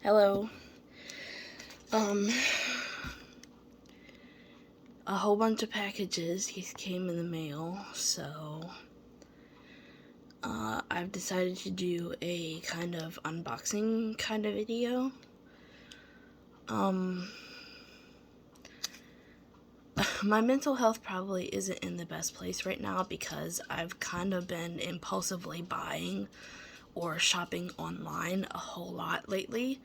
Hello. A whole bunch of packages came in the mail, so I've decided to do a kind of unboxing kind of video. My mental health probably isn't in the best place right now because I've kind of been impulsively buying or shopping online a whole lot lately.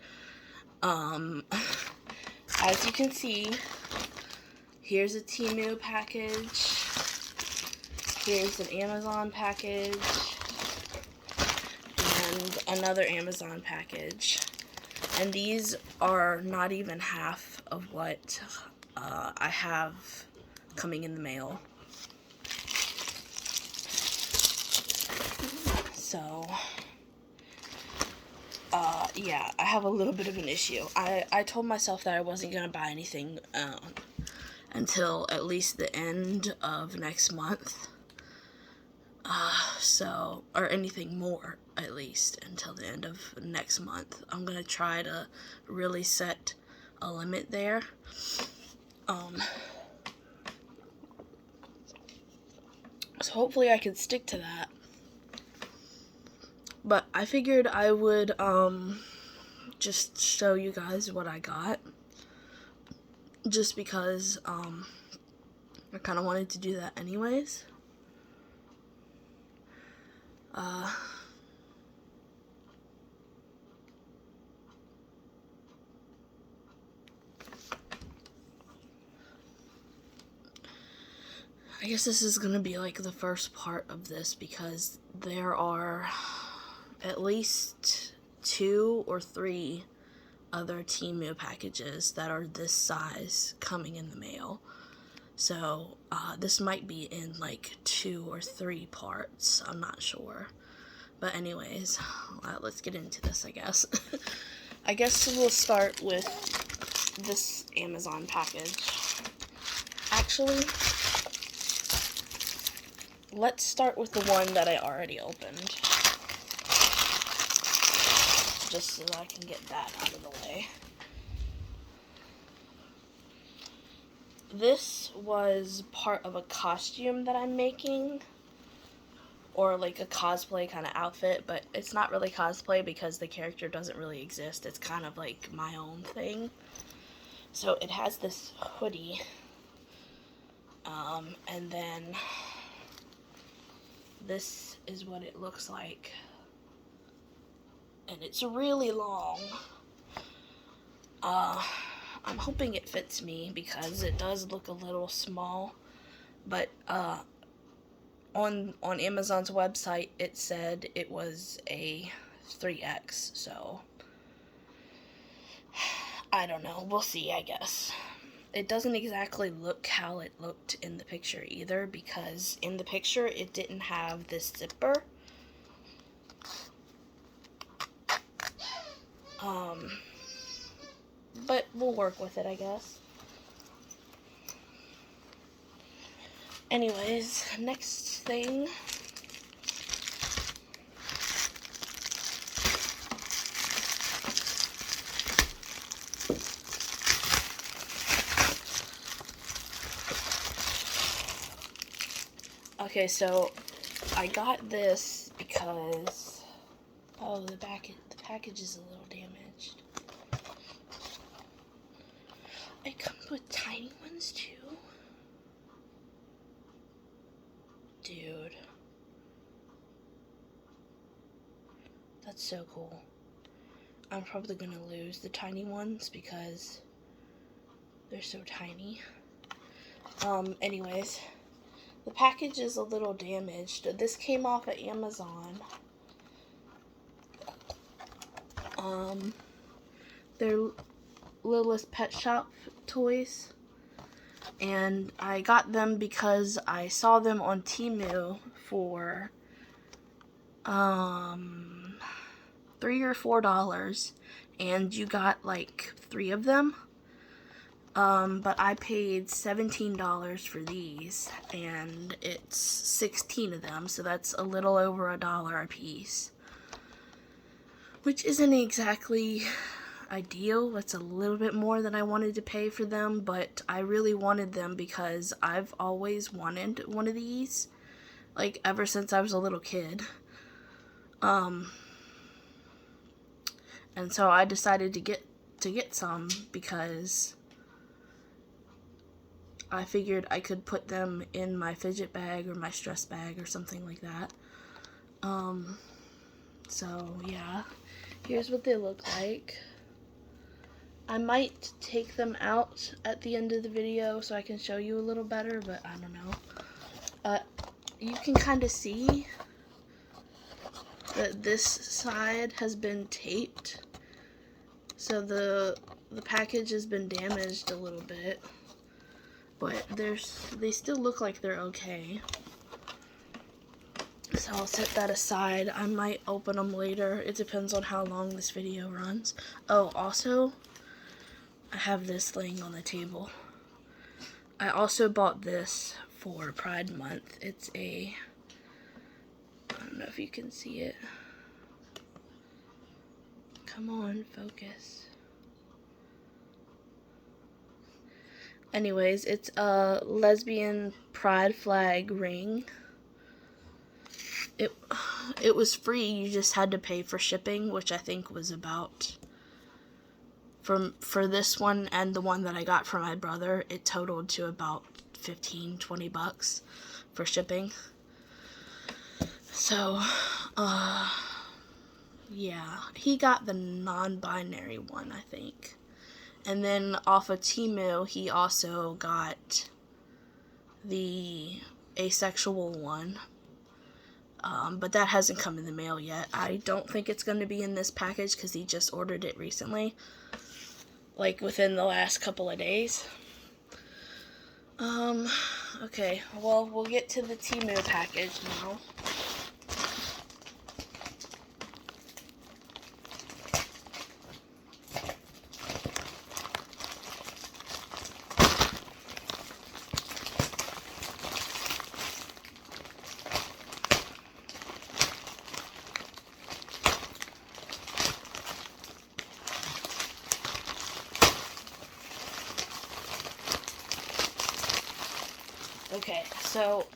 As you can see, here's a Temu package, here's an Amazon package, and another Amazon package. And these are not even half of what I have coming in the mail. So, yeah, I have a little bit of an issue. I told myself that I wasn't going to buy anything until at least the end of next month. Or anything more, at least, until the end of next month. I'm going to try to really set a limit there. So hopefully I can stick to that. But I figured I would, just show you guys what I got. Just because, I kind of wanted to do that anyways. I guess this is gonna be like the first part of this because there are at least 2 or 3 other Temu packages that are this size coming in the mail. So this might be in like 2 or 3 parts. I'm not sure. But anyways, let's get into this, I guess. I guess we'll start with this Amazon package. Actually, let's start with the one that I already opened. Just so that I can get that out of the way. This was part of a costume that I'm making. Or like a cosplay kind of outfit, but it's not really cosplay because the character doesn't really exist. It's kind of like my own thing. So it has this hoodie. And then this is what it looks like. And it's really long. I'm hoping it fits me because it does look a little small. But on Amazon's website, it said it was a 3X, so I don't know. We'll see, I guess. It doesn't exactly look how it looked in the picture either, because in the picture it didn't have this zipper. But we'll work with it, I guess. Anyways, next thing. Okay, so I got this because the package is a little damaged. It comes with tiny ones too. Dude. That's so cool. I'm probably gonna lose the tiny ones because they're so tiny. Anyways, the package is a little damaged. This came off at Amazon. They're Littlest Pet Shop toys. And I got them because I saw them on Temu for $3 or $4, and you got like 3 of them. But I paid $17 for these, and it's 16 of them, so that's a little over $1 a piece. Which isn't exactly ideal. It's a little bit more than I wanted to pay for them, but I really wanted them because I've always wanted one of these, like ever since I was a little kid. And so I decided to get some because I figured I could put them in my fidget bag or my stress bag or something like that. So yeah, here's what they look like. I might take them out at the end of the video so I can show you a little better, but I don't know. You can kind of see that this side has been taped, so the package has been damaged a little bit, but they still look like they're okay. So I'll set that aside. I might open them later. It depends on how long this video runs. Oh, also, I have this laying on the table. I also bought this for Pride Month. It's I don't know if you can see it. Come on, focus. Anyways, it's a lesbian pride flag ring. It was free, you just had to pay for shipping, which I think was about, for this one and the one that I got for my brother, it totaled to about $15-20 for shipping. So, yeah, he got the non-binary one, I think. And then off of Temu, he also got the asexual one. But that hasn't come in the mail yet. I don't think it's going to be in this package because he just ordered it recently. Like within the last couple of days. Okay, well, we'll get to the Temu package now. Okay, so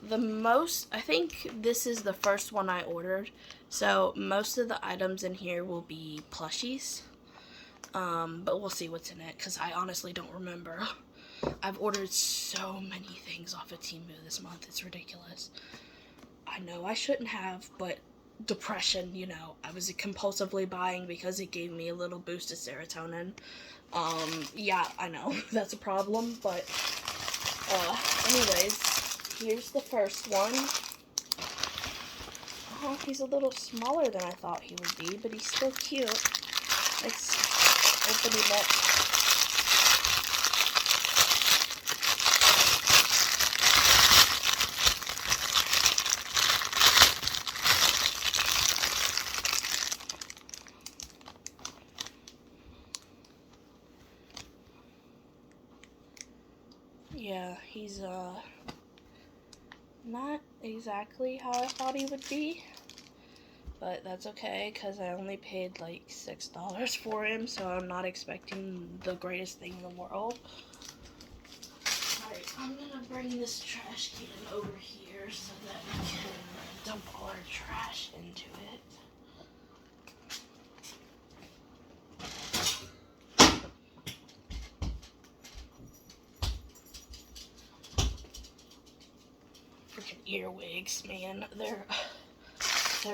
I think this is the first one I ordered, so most of the items in here will be plushies, but we'll see what's in it, because I honestly don't remember. I've ordered so many things off of Temu this month, it's ridiculous. I know I shouldn't have, but depression, you know, I was compulsively buying because it gave me a little boost of serotonin. Yeah, I know, that's a problem, but anyways, here's the first one. Oh, he's a little smaller than I thought he would be, but he's still cute. Let's open him up. Yeah, he's not exactly how I thought he would be, but that's okay because I only paid like $6 for him, so I'm not expecting the greatest thing in the world. Alright, I'm gonna bring this trash can over here so that we can dump all our trash into it. Freaking earwigs, man. They're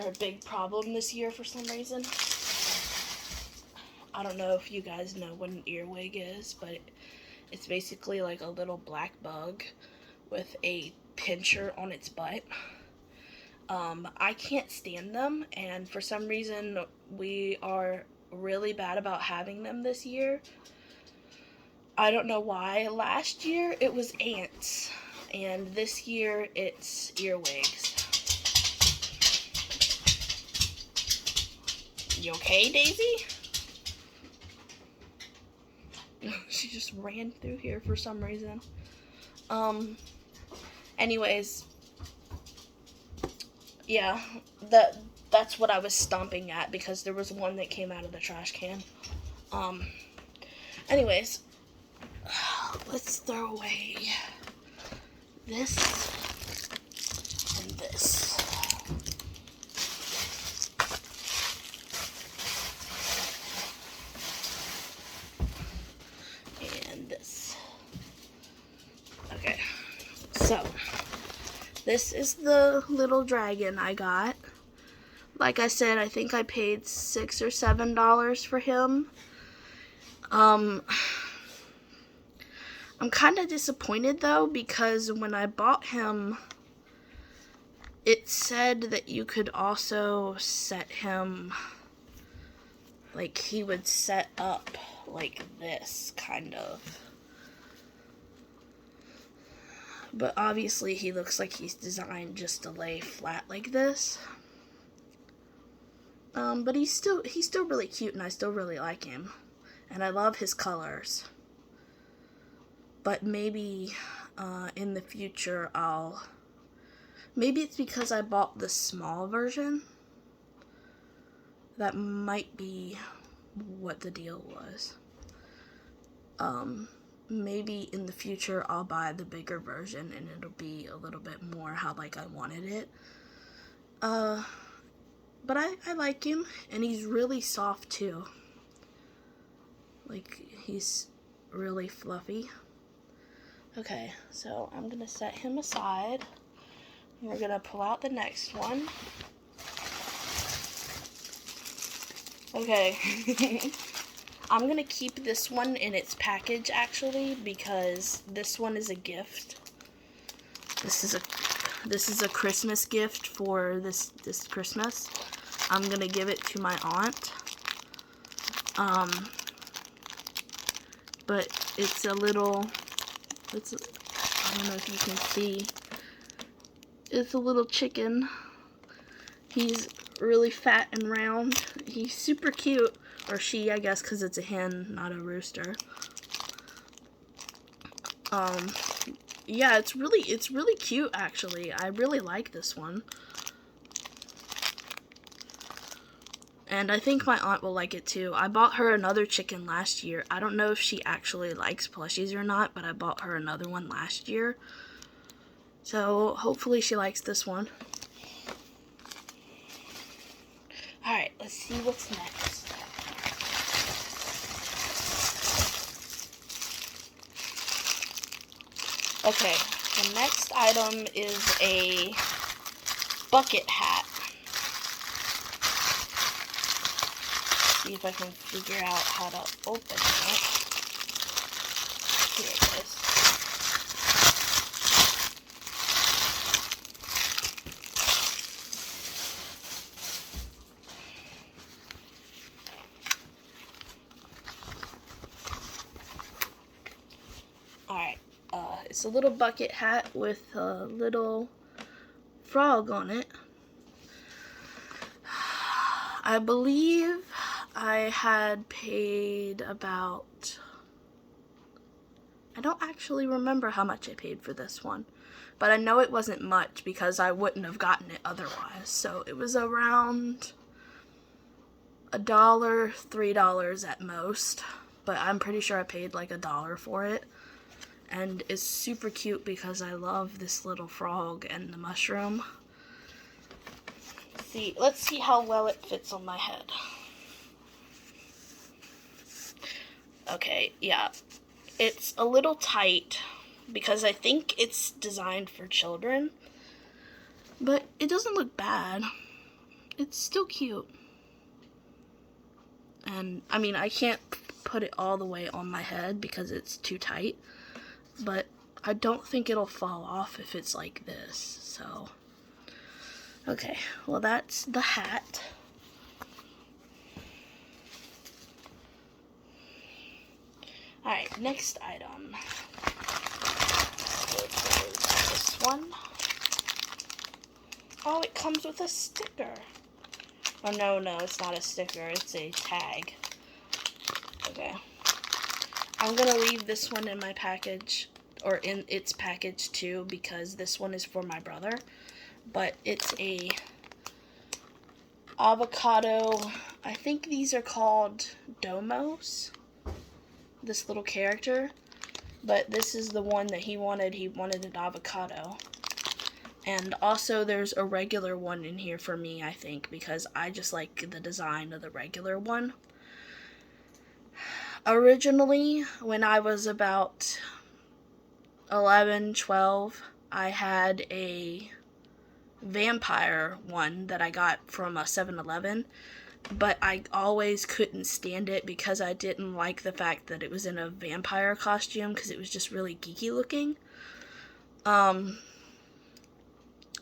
a big problem this year for some reason. I don't know if you guys know what an earwig is, but it's basically like a little black bug with a pincher on its butt. I can't stand them, and for some reason we are really bad about having them this year. I don't know why. Last year it was ants, and this year it's earwigs. You okay, Daisy? She just ran through here for some reason. Anyways, yeah, that's what I was stomping at because there was one that came out of the trash can. Anyways, let's throw away this and this. And this. Okay, so this is the little dragon I got. Like I said, I think I paid $6 or $7 for him. I'm kind of disappointed though, because when I bought him, it said that you could also set him, like he would set up like this, kind of. But obviously he looks like he's designed just to lay flat like this. But he's still really cute, and I still really like him. And I love his colors. But maybe in the future maybe it's because I bought the small version. That might be what the deal was. Maybe in the future I'll buy the bigger version and it'll be a little bit more how like I wanted it. But I like him, and he's really soft too. Like, he's really fluffy. Okay, so I'm gonna set him aside. We're gonna pull out the next one. Okay. I'm gonna keep this one in its package actually, because this one is a gift. This is a Christmas gift for this Christmas. I'm gonna give it to my aunt. But it's a little, I don't know if you can see, it's a little chicken. He's really fat and round. He's super cute, or she, I guess, because it's a hen, not a rooster. Yeah, it's really cute actually. I really like this one. And I think my aunt will like it too. I bought her another chicken last year. I don't know if she actually likes plushies or not, but I bought her another one last year. So hopefully she likes this one. Alright, let's see what's next. Okay, the next item is a bucket hat. See if I can figure out how to open it. Here it is. Alright, it's a little bucket hat with a little frog on it. I believe I had paid about, I don't actually remember how much I paid for this one, but I know it wasn't much because I wouldn't have gotten it otherwise. So it was around $1, $3 at most, but I'm pretty sure I paid like $1 for it. And it's super cute because I love this little frog and the mushroom. Let's see how well it fits on my head. Okay, yeah. It's a little tight because I think it's designed for children. But it doesn't look bad. It's still cute. And, I mean, I can't put it all the way on my head because it's too tight. But I don't think it'll fall off if it's like this, so. Okay, well that's the hat. Alright, next item. This one. Oh, it comes with a sticker. Oh, no, it's not a sticker. It's a tag. Okay. I'm going to leave this one in my package, or in its package too, because this one is for my brother. But it's a avocado I think these are called Domos, this little character, but this is the one that he wanted. He wanted an avocado. And also there's a regular one in here for me, I think, because I just like the design of the regular one. Originally, when I was about 11, 12, I had a vampire one that I got from a 7-Eleven, but I always couldn't stand it because I didn't like the fact that it was in a vampire costume because it was just really geeky looking.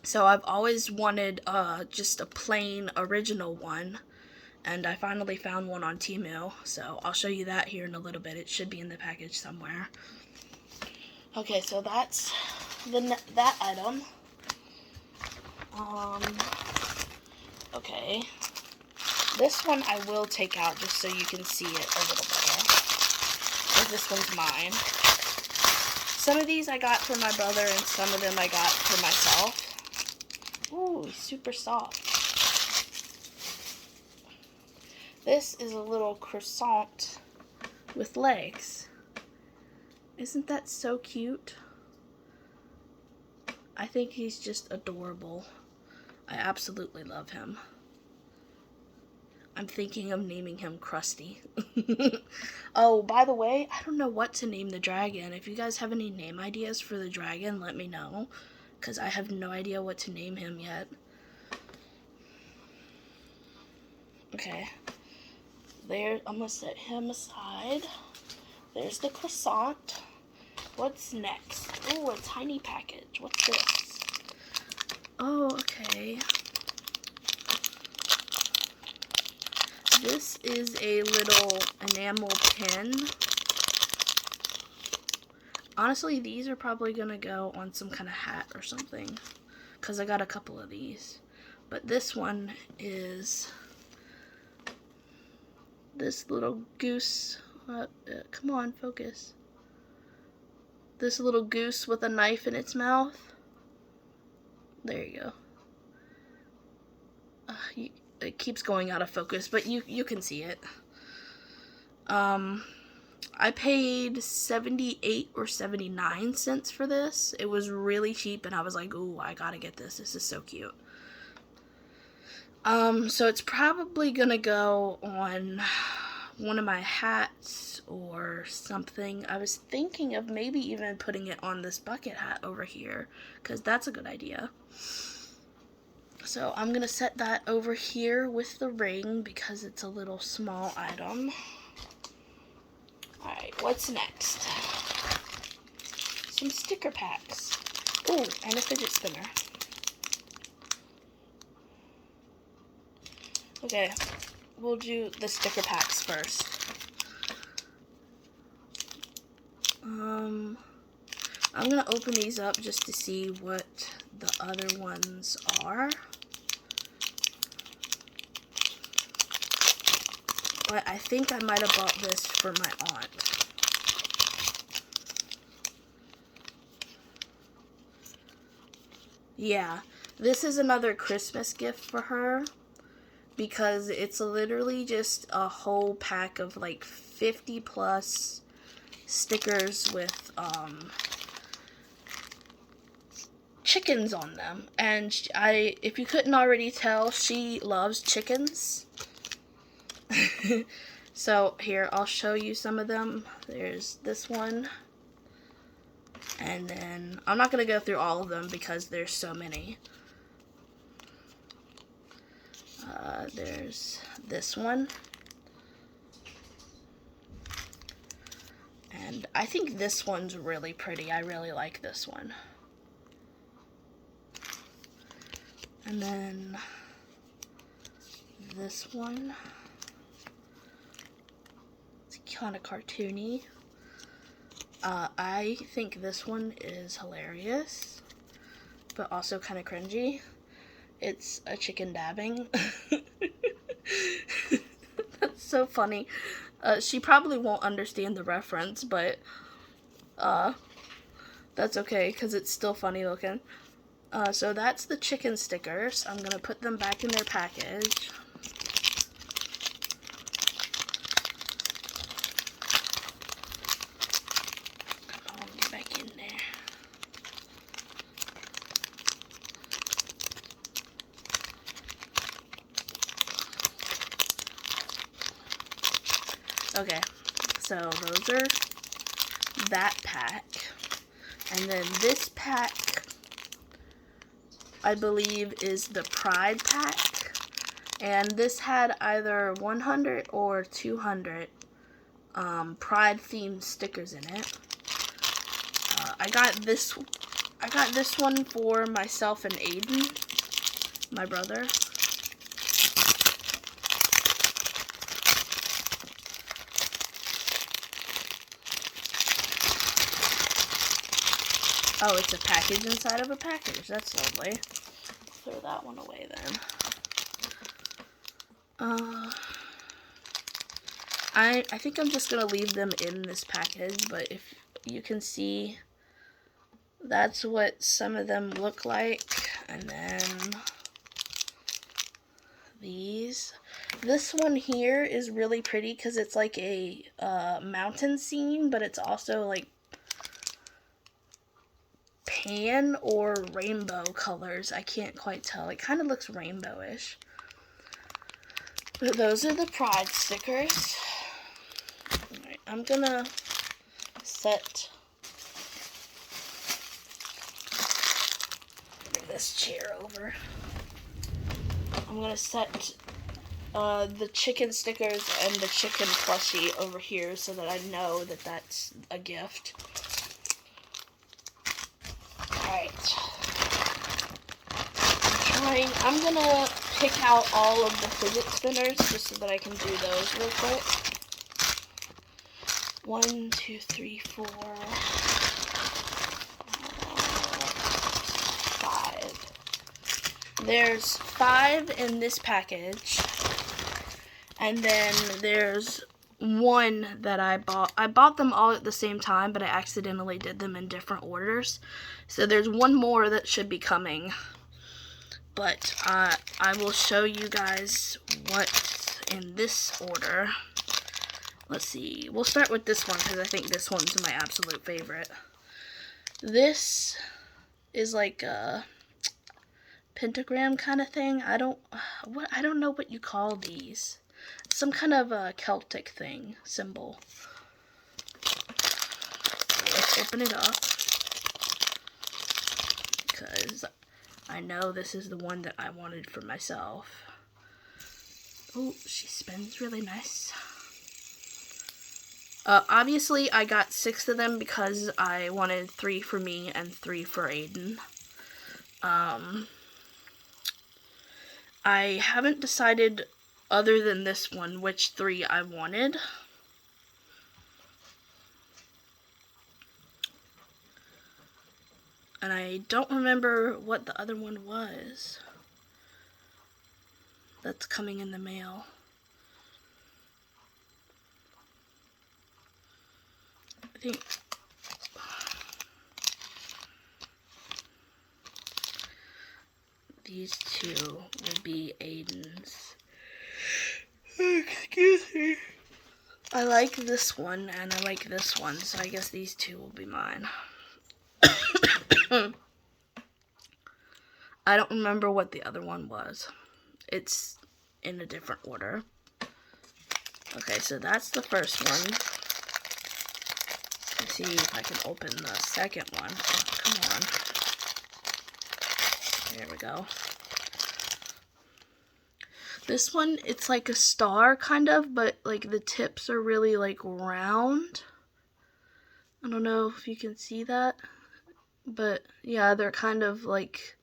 So I've always wanted just a plain original one, and I finally found one on Temu, so I'll show you that here in a little bit. It should be in the package somewhere. Okay, so that's that item. Okay. This one I will take out just so you can see it a little better, because this one's mine. Some of these I got for my brother, and some of them I got for myself. Ooh, he's super soft. This is a little croissant with legs. Isn't that so cute? I think he's just adorable. I absolutely love him. I'm thinking of naming him Krusty. Oh, by the way, I don't know what to name the dragon. If you guys have any name ideas for the dragon, let me know, because I have no idea what to name him yet. Okay. There, I'm gonna set him aside. There's the croissant. What's next? Oh, a tiny package. What's this? Oh, okay. This is a little enamel pin. Honestly, these are probably gonna go on some kind of hat or something, because I got a couple of these. But this one is this little goose. Come on, focus. This little goose with a knife in its mouth. There you go. It keeps going out of focus, but you can see it. I paid 78 or 79 cents for this. It was really cheap, and I was like, ooh, I gotta get this. This is so cute. So it's probably gonna go on one of my hats or something. I was thinking of maybe even putting it on this bucket hat over here, because that's a good idea. So I'm gonna set that over here with the ring because it's a little small item. Alright, what's next? Some sticker packs. Ooh, and a fidget spinner. Okay, we'll do the sticker packs first. I'm gonna open these up just to see what the other ones are. But I think I might have bought this for my aunt. Yeah, this is another Christmas gift for her, because it's literally just a whole pack of like 50 plus stickers with chickens on them. And if you couldn't already tell, she loves chickens. So here, I'll show you some of them. There's this one, and then I'm not going to go through all of them because there's so many. There's this one, and I think this one's really pretty. I really like this one. And then this one, it's kind of cartoony. I think this one is hilarious, but also kind of cringy. It's a chicken dabbing. That's so funny. She probably won't understand the reference, but that's okay because it's still funny looking. So that's the chicken stickers. I'm gonna put them back in their package. Okay, so those are that pack. And then this pack, I believe, is the Pride pack. And this had either 100 or 200 Pride themed stickers in it. I got this one for myself and Aiden, my brother. Oh, it's a package inside of a package. That's lovely. Throw that one away then. I think I'm just gonna leave them in this package, but if you can see, that's what some of them look like. And then these. This one here is really pretty because it's like a mountain scene, but it's also like pan or rainbow colors. I can't quite tell. It kind of looks rainbowish. But those are the Pride stickers. Alright, I'm gonna set this chair over. I'm gonna set the chicken stickers and the chicken plushie over here so that I know that that's a gift. Alright. I'm gonna pick out all of the fidget spinners just so that I can do those real quick. 1, 2, 3, 4, 5. There's 5 in this package. And then there's one that I bought. I bought them all at the same time, but I accidentally did them in different orders. So there's one more that should be coming. But I will show you guys what's in this order. Let's see. We'll start with this one because I think this one's my absolute favorite. This is like a pentagram kind of thing. I don't know what you call these. Some kind of a Celtic thing, symbol. Let's open it up because I know this is the one that I wanted for myself. Oh, she spins really nice. Obviously, I got 6 of them because I wanted 3 for me and 3 for Aiden. I haven't decided, other than this one, which 3 I wanted. And I don't remember what the other one was. That's coming in the mail. I think these 2 will be Aiden's. Excuse me. I like this one and I like this one, so I guess these 2 will be mine. I don't remember what the other one was. It's in a different order. Okay, so that's the first one. Let's see if I can open the second one. Oh, come on. There we go. This one, it's like a star, kind of, but like the tips are really like round. I don't know if you can see that. But yeah, they're kind of like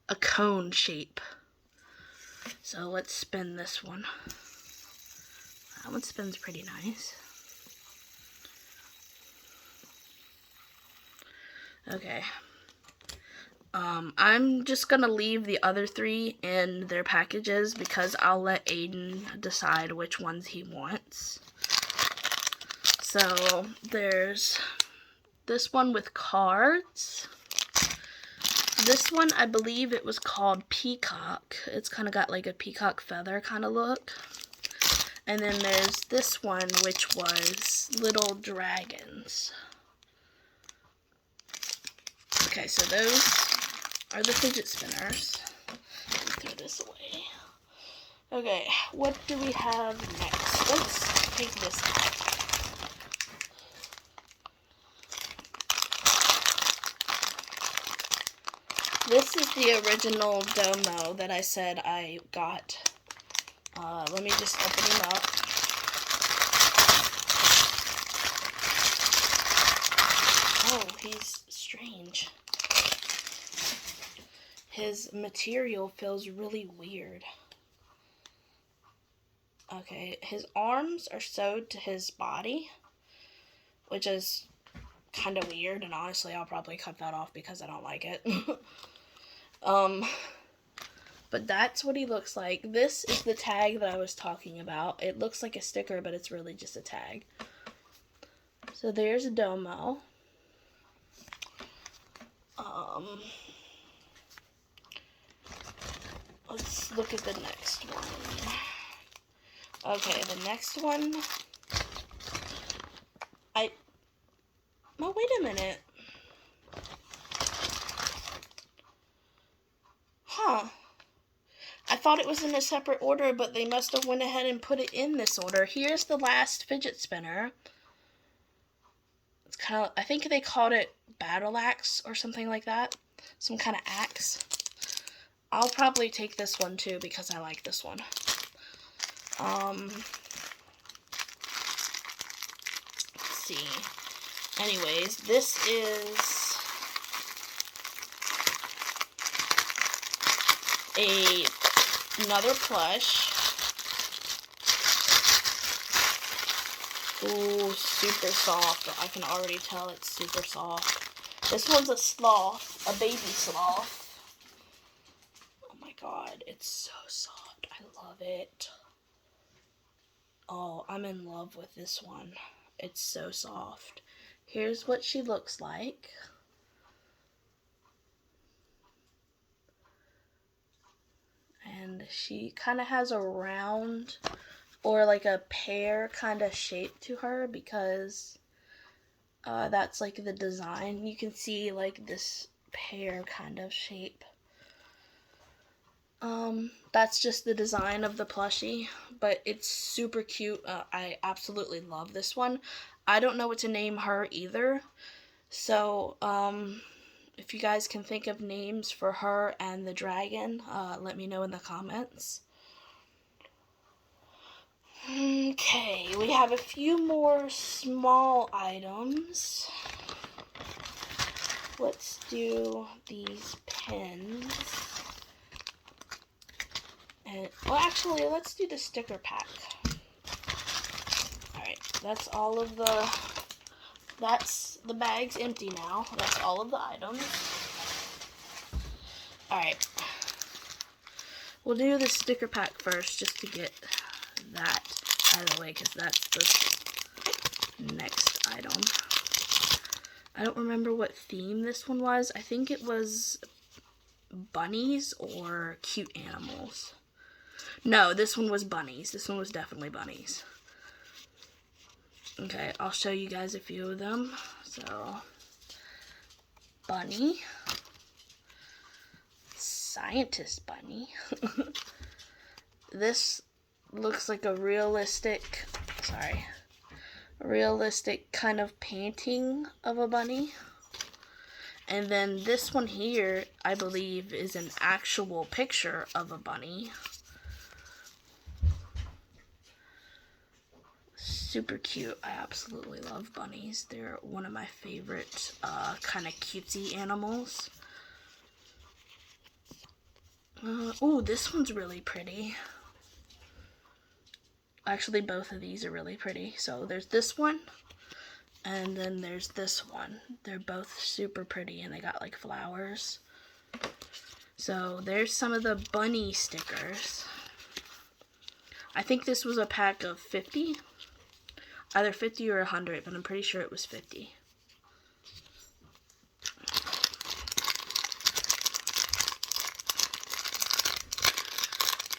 a cone shape. So let's spin this one. That one spins pretty nice. Okay. I'm just gonna leave the other 3 in their packages because I'll let Aiden decide which ones he wants. So there's this one with cards. This one, I believe it was called Peacock. It's kind of got like a peacock feather kind of look. And then there's this one, which was Little Dragons. Okay, so those are the fidget spinners. Let me throw this away. Okay, what do we have next? Let's take this out. this is the original Domo that I said I got. Let me just open him up. Oh, he's strange. His material feels really weird. Okay, his arms are sewed to his body, which is kind of weird, and honestly, I'll probably cut that off because I don't like it. But that's what he looks like. This is the tag that I was talking about. It looks like a sticker, but it's really just a tag. So there's Domo. Let's look at the next one. Okay, the next one. Oh, wait a minute. Huh. I thought it was in a separate order, but they must have went ahead and put it in this order. Here's the last fidget spinner. It's kind of, I think they called it Battle Axe or something like that. Some kind of axe. I'll probably take this one too because I like this one. Let's see. Anyways, this is another plush. Ooh, super soft. I can already tell it's super soft. This one's a sloth, a baby sloth. Oh my god, it's so soft. I love it. Oh, I'm in love with this one. It's so soft. Here's what she looks like. And she kind of has a round or like a pear kind of shape to her because that's like the design. You can see like this pear kind of shape. That's just the design of the plushie, but it's super cute. I absolutely love this one. I don't know what to name her either, so if you guys can think of names for her and the dragon, let me know in the comments. Okay, we have a few more small items. Let's do these pins. And, well, actually, let's do the sticker pack. Alright, that's all of the bag's empty now. That's all of the items. Alright. We'll do the sticker pack first just to get that out of the way because that's the next item. I don't remember what theme this one was. I think it was bunnies or cute animals. No, this one was bunnies. This one was definitely bunnies. Okay, I'll show you guys a few of them. So, bunny. Scientist bunny. This looks like a realistic kind of painting of a bunny. And then this one here, I believe, is an actual picture of a bunny. Super cute. I absolutely love bunnies. They're one of my favorite kind of cutesy animals. Ooh, this one's really pretty. Actually, both of these are really pretty. So there's this one, and then there's this one. They're both super pretty, and they got like flowers. So there's some of the bunny stickers. I think this was a pack of 50. Either 50 or 100, but I'm pretty sure it was 50.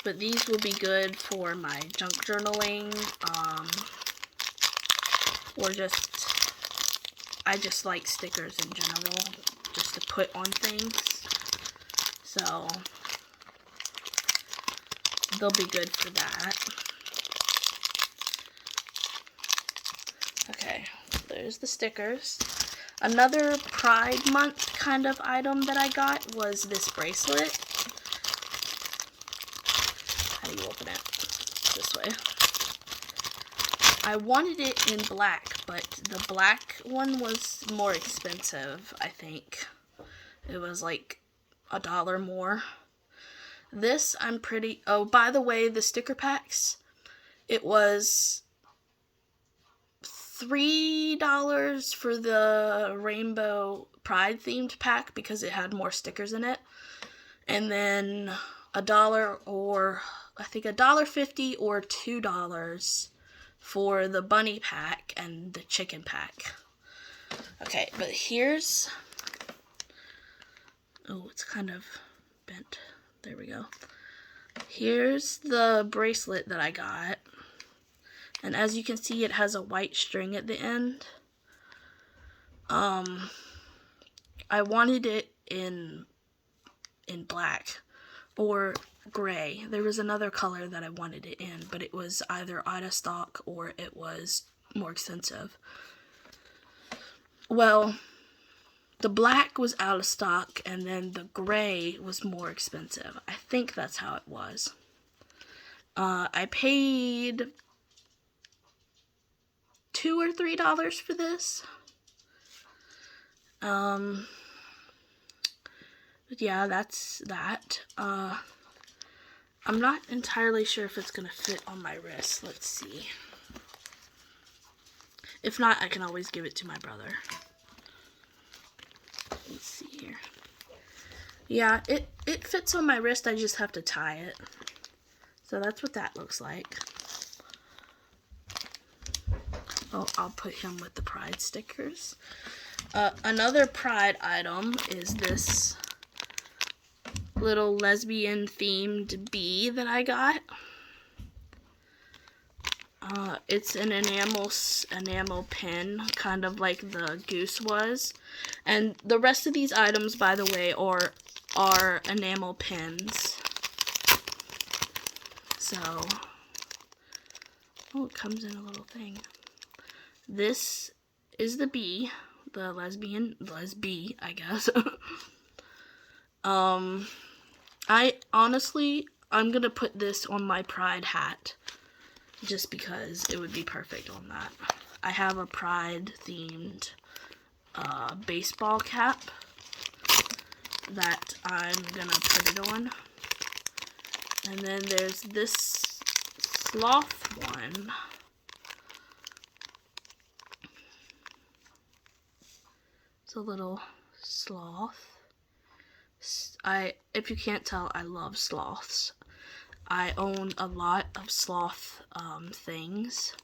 But these will be good for my junk journaling, or I just like stickers in general, just to put on things. So, they'll be good for that. Okay, there's the stickers. Another Pride Month kind of item that I got was this bracelet. How do you open it? This way. I wanted it in black, but the black one was more expensive, I think. It was like $1 more. This, I'm pretty... Oh, by the way, the sticker packs, it was $3 for the Rainbow Pride themed pack because it had more stickers in it. And then $1 or I think $1.50 or $2 for the bunny pack and the chicken pack. Okay, but here's... Oh, it's kind of bent. There we go. Here's the bracelet that I got. And as you can see, it has a white string at the end. I wanted it in black or gray. There was another color that I wanted it in, but it was either out of stock or it was more expensive. Well, the black was out of stock and then the gray was more expensive. I think that's how it was. I paid $2 or $3 for this. But yeah, that's that. I'm not entirely sure if it's gonna fit on my wrist. Let's see. If not, I can always give it to my brother. Let's see here. Yeah, it fits on my wrist. I just have to tie it. So that's what that looks like. Oh, I'll put him with the Pride stickers. Another Pride item is this little lesbian themed bee that I got. It's an enamel pin, kind of like the goose was. And the rest of these items, by the way, are enamel pins. So, oh, it comes in a little thing. This is the bee, the lesbie, I guess. I'm gonna put this on my Pride hat, just because it would be perfect on that. I have a Pride themed baseball cap that I'm gonna put it on. And then there's this sloth one. It's a little sloth. If you can't tell, I love sloths. I own a lot of sloth things,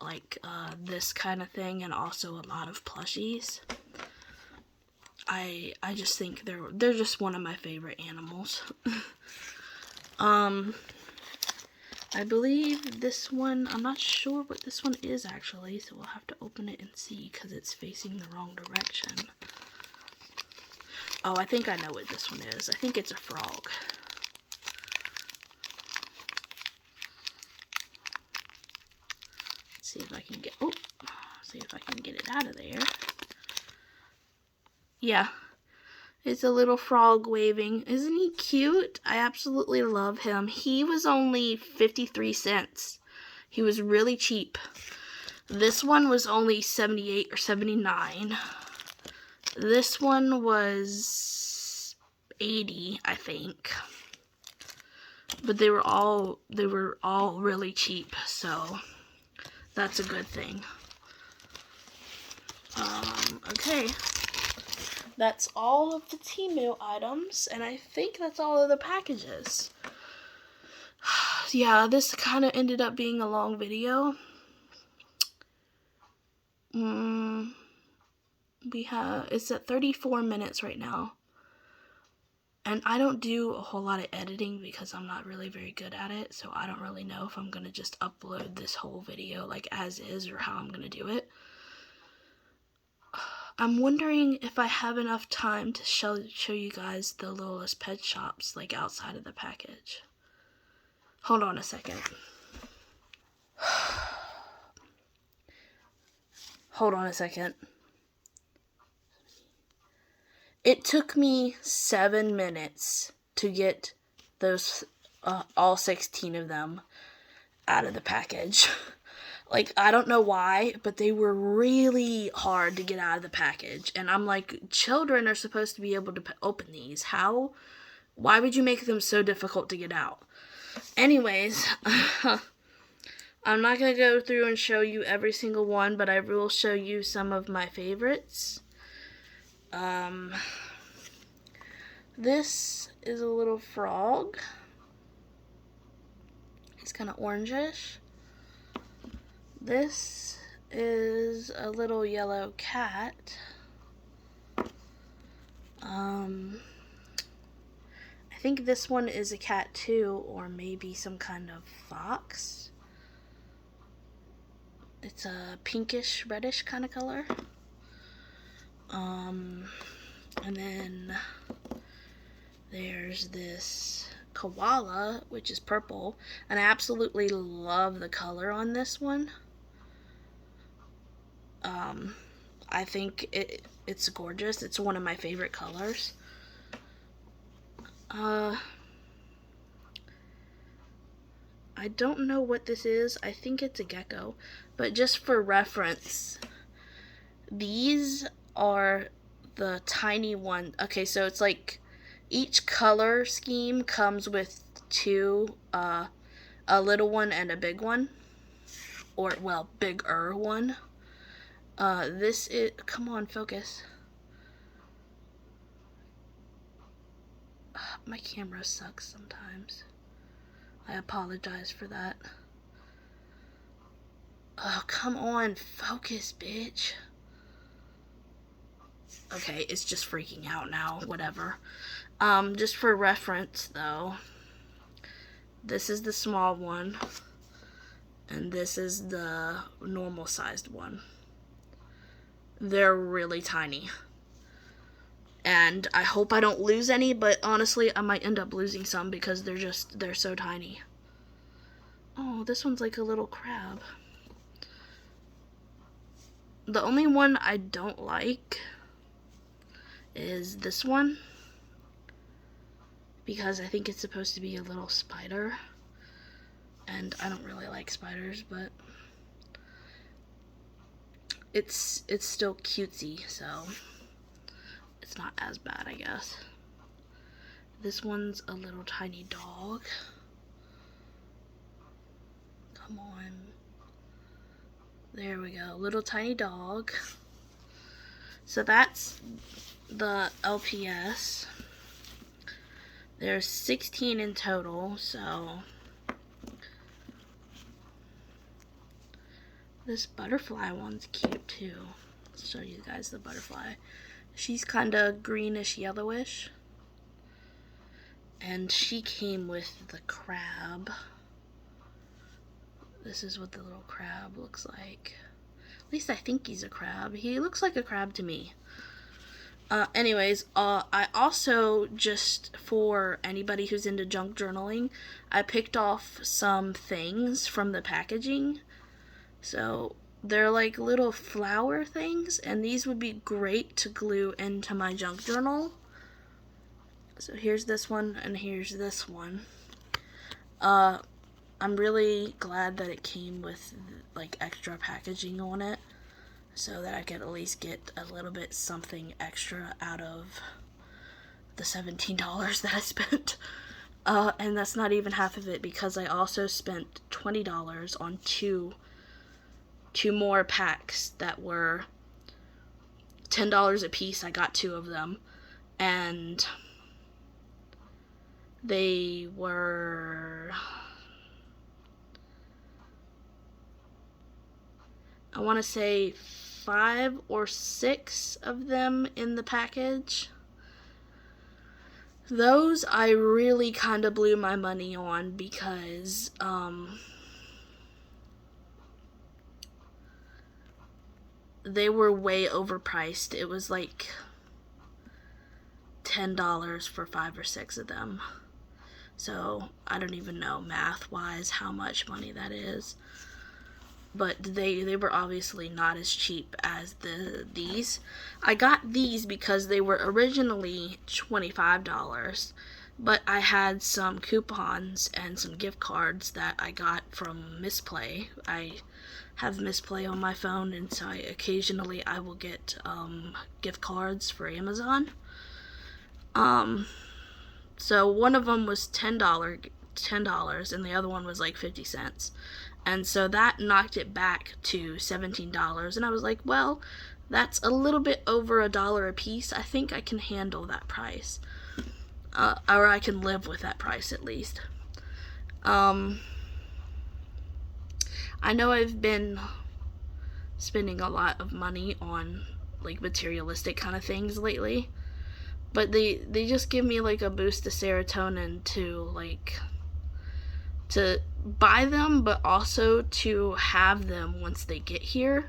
like this kind of thing, and also a lot of plushies. I just think they're just one of my favorite animals. I believe this one, I'm not sure what this one is actually, so we'll have to open it and see because it's facing the wrong direction. Oh, I think I know what this one is. I think it's a frog. Let's see if I can get, see if I can get it out of there. Yeah. It's a little frog waving. Isn't he cute? I absolutely love him. He was only 53 cents. He was really cheap. This one was only 78 or 79. This one was 80, I think. But they were all really cheap, so that's a good thing. Okay. That's all of the Temu items, and I think that's all of the packages. Yeah, this kind of ended up being a long video. It's at 34 minutes right now. And I don't do a whole lot of editing because I'm not really very good at it, so I don't really know if I'm going to just upload this whole video like as is or how I'm going to do it. I'm wondering if I have enough time to show you guys the littlest pet shops, like outside of the package. Hold on a second. Hold on a second. took me 7 minutes to get those, all 16 of them out of the package. Like, I don't know why, but they were really hard to get out of the package. And I'm like, children are supposed to be able to open these. How? Why would you make them so difficult to get out? Anyways, I'm not going to go through and show you every single one, but I will show you some of my favorites. This is a little frog. It's kind of orangish. This is a little yellow cat. I think this one is a cat too, or maybe some kind of fox. It's a pinkish, reddish kind of color. And then there's this koala, which is purple, and I absolutely love the color on this one. I think it's gorgeous. It's one of my favorite colors. I don't know what this is. I think it's a gecko, but just for reference, these are the tiny one. Okay, so it's like each color scheme comes with two, a little one and a big one, or, well, bigger one. This is, come on, focus. My camera sucks sometimes. I apologize for that. Oh, come on, focus, bitch. Okay, it's just freaking out now, whatever. Just for reference, though, this is the small one, and this is the normal sized one. They're really tiny. And I hope I don't lose any, but honestly, I might end up losing some because they're so tiny. Oh, this one's like a little crab. The only one I don't like is this one, because I think it's supposed to be a little spider, and I don't really like spiders, but it's still cutesy, so it's not as bad, I guess. This one's a little tiny dog. Come on. There we go, little tiny dog. So that's the LPS. There's 16 in total, so this butterfly one's cute too. I'll show you guys the butterfly. She's kind of greenish yellowish, and she came with the crab. This is what the little crab looks like. At least I think he's a crab. He looks like a crab to me. Anyways, I also, just for anybody who's into junk journaling, I picked off some things from the packaging. So they're like little flower things, and these would be great to glue into my junk journal. So here's this one, and here's this one. I'm really glad that it came with like extra packaging on it, so that I could at least get a little bit something extra out of the $17 that I spent. And that's not even half of it, because I also spent $20 on two more packs that were $10 a piece. I got 2 of them, and they were, I want to say 5 or 6 of them in the package. Those I really kind of blew my money on, because they were way overpriced. It was like $10 for 5 or 6 of them. So I don't even know math-wise how much money that is. but they were obviously not as cheap as these. I got these because they were originally $25, but I had some coupons and some gift cards that I got from Misplay. I have Misplay on my phone, and so occasionally I will get gift cards for Amazon. So one of them was $10, and the other one was like 50 cents. And so that knocked it back to $17. And I was like, well, that's a little bit over $1 a piece. I think I can handle that price. Or I can live with that price at least. I know I've been spending a lot of money on like materialistic kind of things lately. But they just give me like a boost of serotonin to buy them, but also to have them once they get here.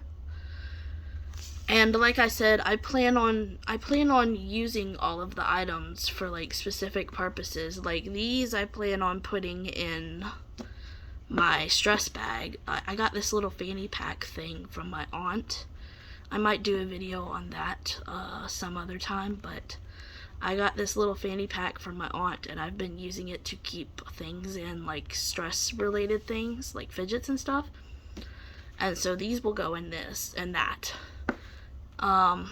And like I said, I plan on using all of the items for like specific purposes. Like these I plan on putting in my stress bag. I got this little fanny pack thing from my aunt. I might do a video on that some other time, but I got this little fanny pack from my aunt, and I've been using it to keep things in, like stress-related things, like fidgets and stuff. And so these will go in this and that. And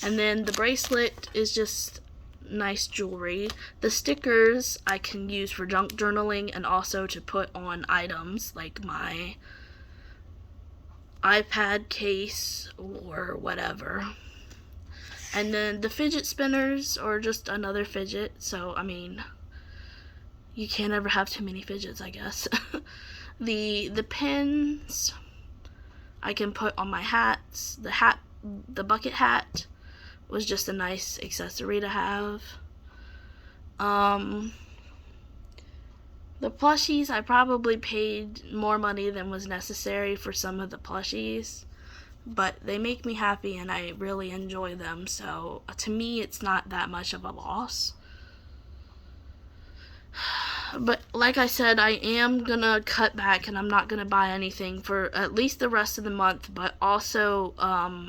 then the bracelet is just nice jewelry. The stickers I can use for junk journaling and also to put on items like my iPad case or whatever. And then the fidget spinners are just another fidget. So, I mean, you can't ever have too many fidgets, I guess. The pins I can put on my hats. The bucket hat was just a nice accessory to have. The plushies, I probably paid more money than was necessary for some of the plushies. But they make me happy and I really enjoy them, so to me it's not that much of a loss. But like I said, I am gonna cut back and I'm not gonna buy anything for at least the rest of the month, but also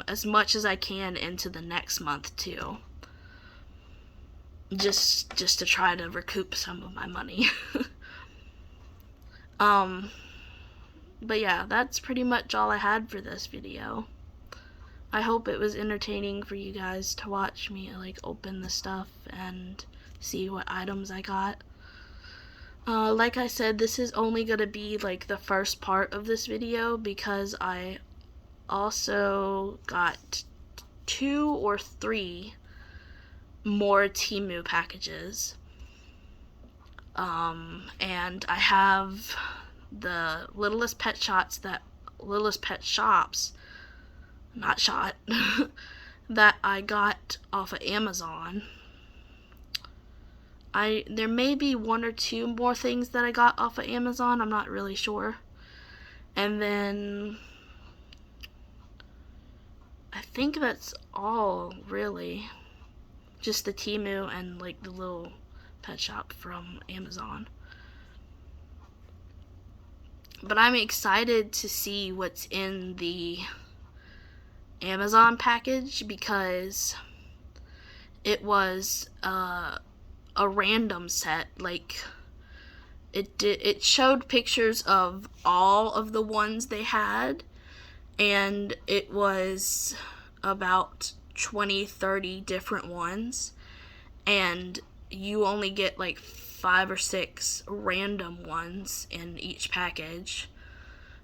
as much as I can into the next month too. Just to try to recoup some of my money. But yeah, that's pretty much all I had for this video. I hope it was entertaining for you guys to watch me like open the stuff and see what items I got. Like I said, this is only gonna be like the first part of this video because I also got 2 or 3 more Temu packages. And I have the Littlest Pet Shops that I got off of Amazon. There may be 1 or 2 more things that I got off of Amazon, I'm not really sure. And then I think that's all really. Just the Temu and like the little pet shop from Amazon. But I'm excited to see what's in the Amazon package because it was a random set. Like it showed pictures of all of the ones they had, and it was about 20-30 different ones, and you only get like 5 or 6 random ones in each package.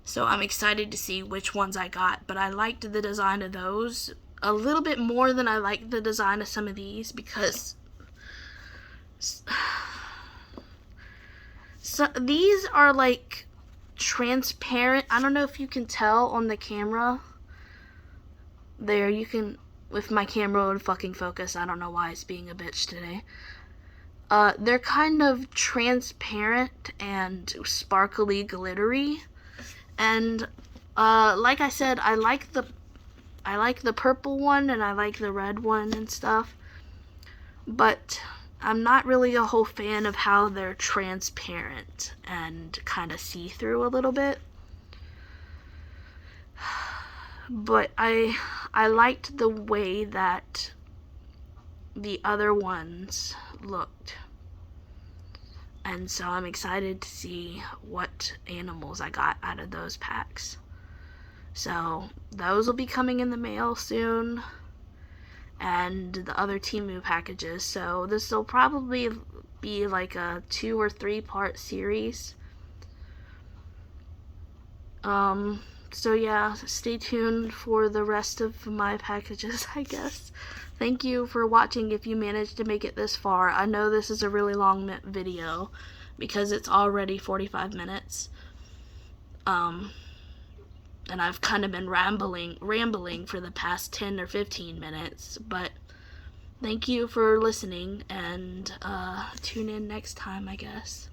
So I'm excited to see which ones I got, but I liked the design of those a little bit more than I liked the design of some of these because so these are like transparent. I don't know if you can tell on the camera. There, you can, if my camera would fucking focus. I don't know why it's being a bitch today. They're kind of transparent and sparkly, glittery. And like I said, I like the purple one and I like the red one and stuff. But I'm not really a whole fan of how they're transparent and kind of see-through a little bit. But I liked the way that the other ones looked. And so I'm excited to see what animals I got out of those packs. So those will be coming in the mail soon. And the other Temu packages. So this will probably be like a 2 or 3 part series. So yeah, stay tuned for the rest of my packages, I guess. Thank you for watching if you managed to make it this far. I know this is a really long video because it's already 45 minutes. And I've kind of been rambling for the past 10 or 15 minutes, but thank you for listening, and tune in next time, I guess.